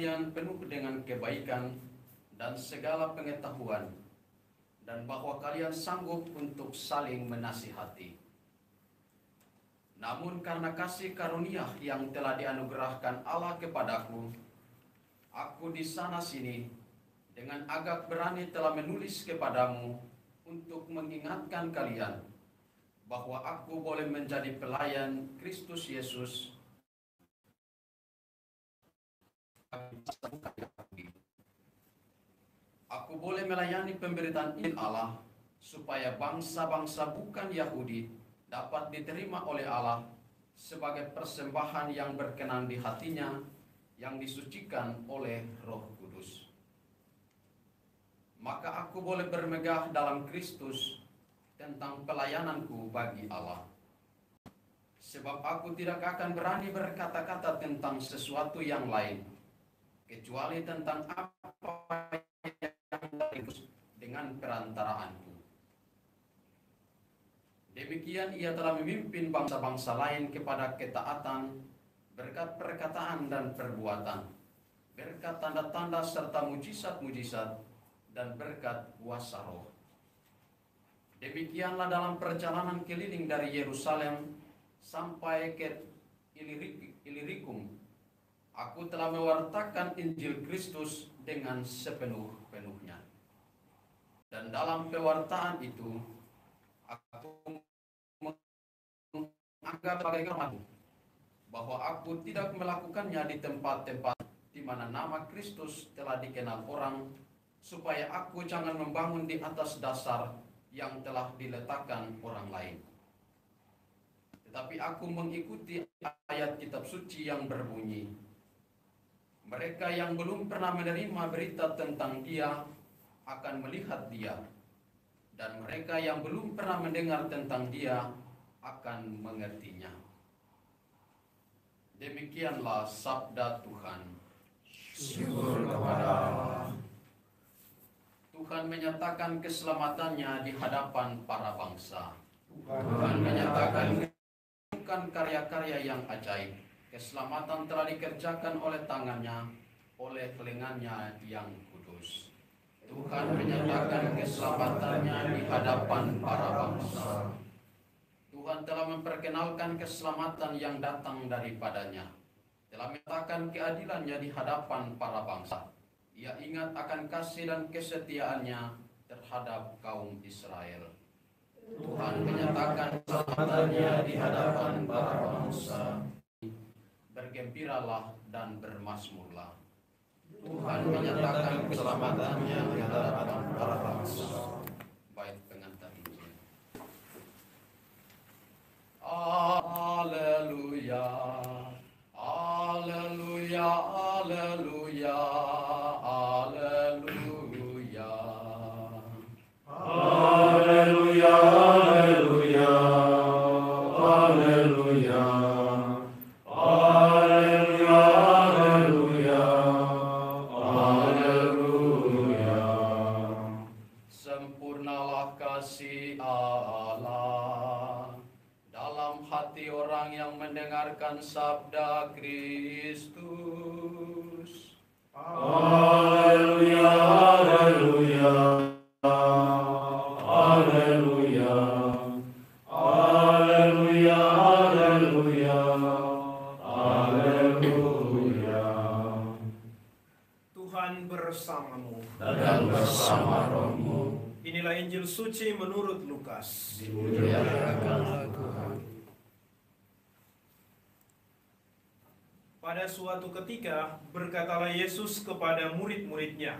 kalian penuh dengan kebaikan dan segala pengetahuan, dan bahwa kalian sanggup untuk saling menasihati. Namun karena kasih karunia yang telah dianugerahkan Allah kepadaku, aku di sana sini dengan agak berani telah menulis kepadamu untuk mengingatkan kalian bahwa aku boleh menjadi pelayan Kristus Yesus. Aku boleh melayani pemberitaan Injil Allah supaya bangsa-bangsa bukan Yahudi dapat diterima oleh Allah sebagai persembahan yang berkenan di hatinya, yang disucikan oleh Roh Kudus. Maka aku boleh bermegah dalam Kristus tentang pelayananku bagi Allah. Sebab aku tidak akan berani berkata-kata tentang sesuatu yang lain, kecuali tentang apa yang dengan perantaraanku. Demikian ia telah memimpin bangsa-bangsa lain kepada ketaatan berkat perkataan dan perbuatan, berkat tanda-tanda serta mujizat-mujizat, dan berkat kuasa Roh. Demikianlah dalam perjalanan keliling dari Yerusalem sampai ke Ilirikum, aku telah mewartakan Injil Kristus dengan sepenuh-penuhnya. Dan dalam pewartaan itu, aku menganggap sebagai kehormatan bahwa aku tidak melakukannya di tempat-tempat di mana nama Kristus telah dikenal orang, supaya aku jangan membangun di atas dasar yang telah diletakkan orang lain. Tetapi aku mengikuti ayat kitab suci yang berbunyi, mereka yang belum pernah menerima berita tentang Dia akan melihat Dia, dan mereka yang belum pernah mendengar tentang Dia akan mengertinya. Demikianlah sabda Tuhan. Syukur kepada Allah. Tuhan menyatakan keselamatannya di hadapan para bangsa. Tuhan menyatakan bukan karya-karya yang ajaib. Keselamatan telah dikerjakan oleh tangannya, oleh lengannya yang kudus. Tuhan menyatakan keselamatannya di hadapan para bangsa. Tuhan telah memperkenalkan keselamatan yang datang daripadanya. Telah menyatakan keadilannya di hadapan para bangsa. Ia ingat akan kasih dan kesetiaannya terhadap kaum Israel. Tuhan menyatakan keselamatannya di hadapan para bangsa. Bergembiralah dan bermasmurlah. Tuhan menyatakan keselamatannya di hadapan para bangsa. Baik pengantar Injil. Haleluya, haleluya, haleluya, haleluya. Haleluya, haleluya, haleluya. Haleluya, haleluya, haleluya. Sempurnalah kasih Allah dalam hati orang yang mendengarkan sabda Kristus. Haleluya, haleluya, haleluya. Haleluya, haleluya, haleluya. Tuhan bersamamu. Dan bersama rohmu. Inilah Injil suci menurut Lukas. Dimuliakanlah Tuhan. Pada suatu ketika berkatalah Yesus kepada murid-muridnya,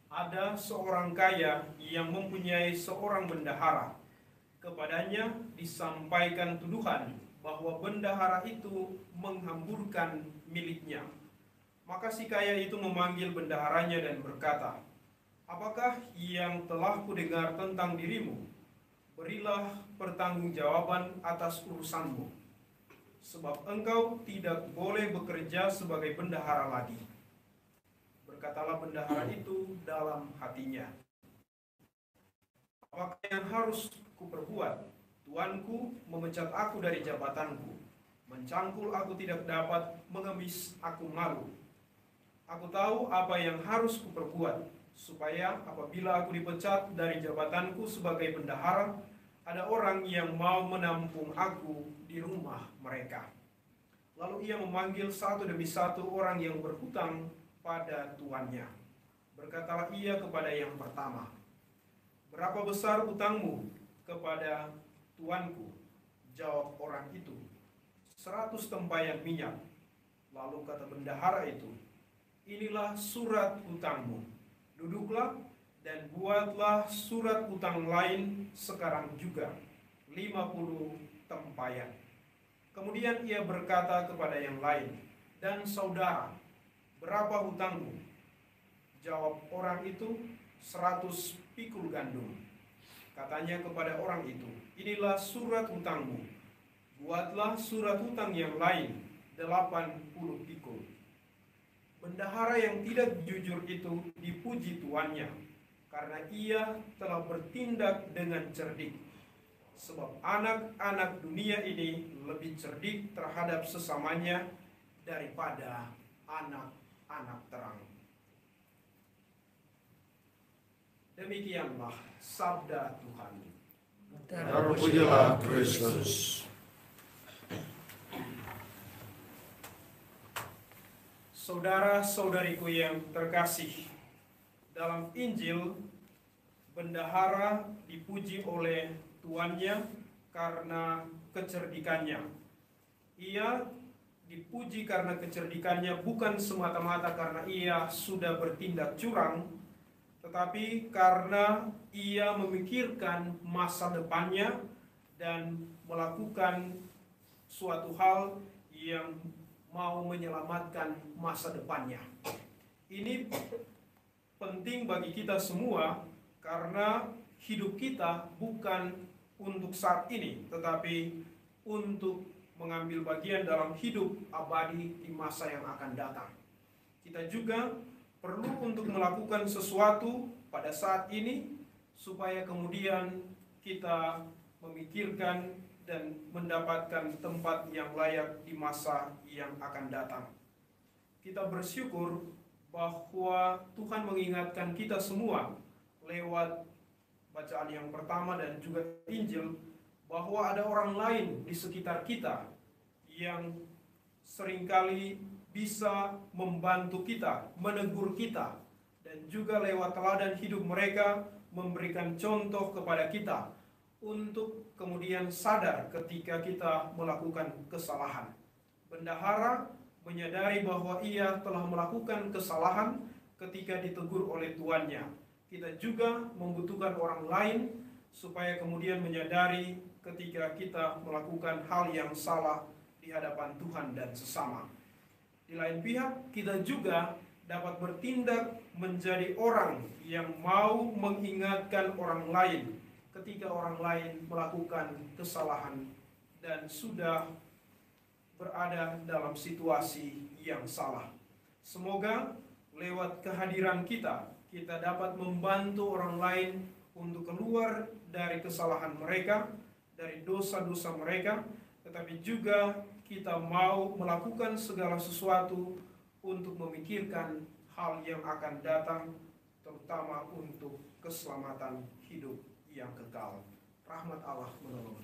ada seorang kaya yang mempunyai seorang bendahara. Kepadanya disampaikan tuduhan bahwa bendahara itu menghamburkan miliknya. Maka si kaya itu memanggil bendaharanya dan berkata, "Apakah yang telah kudengar tentang dirimu? Berilah pertanggungjawaban atas urusanmu, sebab engkau tidak boleh bekerja sebagai bendahara lagi." Berkatalah bendahara itu dalam hatinya, "Apakah yang harus kuperbuat? Tuanku memecat aku dari jabatanku, mencangkul aku tidak dapat, mengemis aku malu. Aku tahu apa yang harus kuperbuat, supaya apabila aku dipecat dari jabatanku sebagai bendahara, ada orang yang mau menampung aku di rumah mereka. Lalu ia memanggil satu demi satu orang yang berhutang pada tuannya. Berkatalah ia kepada yang pertama, "Berapa besar hutangmu kepada tuanku?" Jawab orang itu, 100 tempayan minyak. Lalu kata bendahara itu, "Inilah surat hutangmu. Duduklah dan buatlah surat hutang lain sekarang juga, 50 tempayan." Kemudian ia berkata kepada yang lain, "Dan saudara, berapa hutangmu?" Jawab orang itu, 100 pikul gandum. Katanya kepada orang itu, "Inilah surat hutangmu. Buatlah surat hutang yang lain, 80 pikul." Bendahara yang tidak jujur itu dipuji tuannya, karena ia telah bertindak dengan cerdik. Sebab anak-anak dunia ini lebih cerdik terhadap sesamanya daripada anak-anak terang. Demikianlah sabda Tuhan. Terpujilah Kristus. Saudara-saudariku yang terkasih, dalam Injil, bendahara dipuji oleh tuannya karena kecerdikannya. Ia dipuji karena kecerdikannya bukan semata-mata karena ia sudah bertindak curang, tetapi karena ia memikirkan masa depannya dan melakukan suatu hal yang mau menyelamatkan masa depannya. Ini penting bagi kita semua karena hidup kita bukan untuk saat ini, tetapi untuk mengambil bagian dalam hidup abadi di masa yang akan datang. Kita juga perlu untuk melakukan sesuatu pada saat ini supaya kemudian kita memikirkan dan mendapatkan tempat yang layak di masa yang akan datang. Kita bersyukur bahwa Tuhan mengingatkan kita semua lewat bacaan yang pertama dan juga Injil, bahwa ada orang lain di sekitar kita yang seringkali bisa membantu kita, menegur kita, dan juga lewat teladan hidup mereka memberikan contoh kepada kita untuk kemudian sadar ketika kita melakukan kesalahan. Bendahara menyadari bahwa ia telah melakukan kesalahan ketika ditegur oleh tuannya. Kita juga membutuhkan orang lain supaya kemudian menyadari ketika kita melakukan hal yang salah di hadapan Tuhan dan sesama. Di lain pihak, kita juga dapat bertindak menjadi orang yang mau mengingatkan orang lain ketika orang lain melakukan kesalahan dan sudah berada dalam situasi yang salah. Semoga lewat kehadiran kita dapat membantu orang lain untuk keluar dari kesalahan mereka, dari dosa-dosa mereka, tetapi juga kita mau melakukan segala sesuatu untuk memikirkan hal yang akan datang, terutama untuk keselamatan hidup yang kekal. Rahmat Allah menolong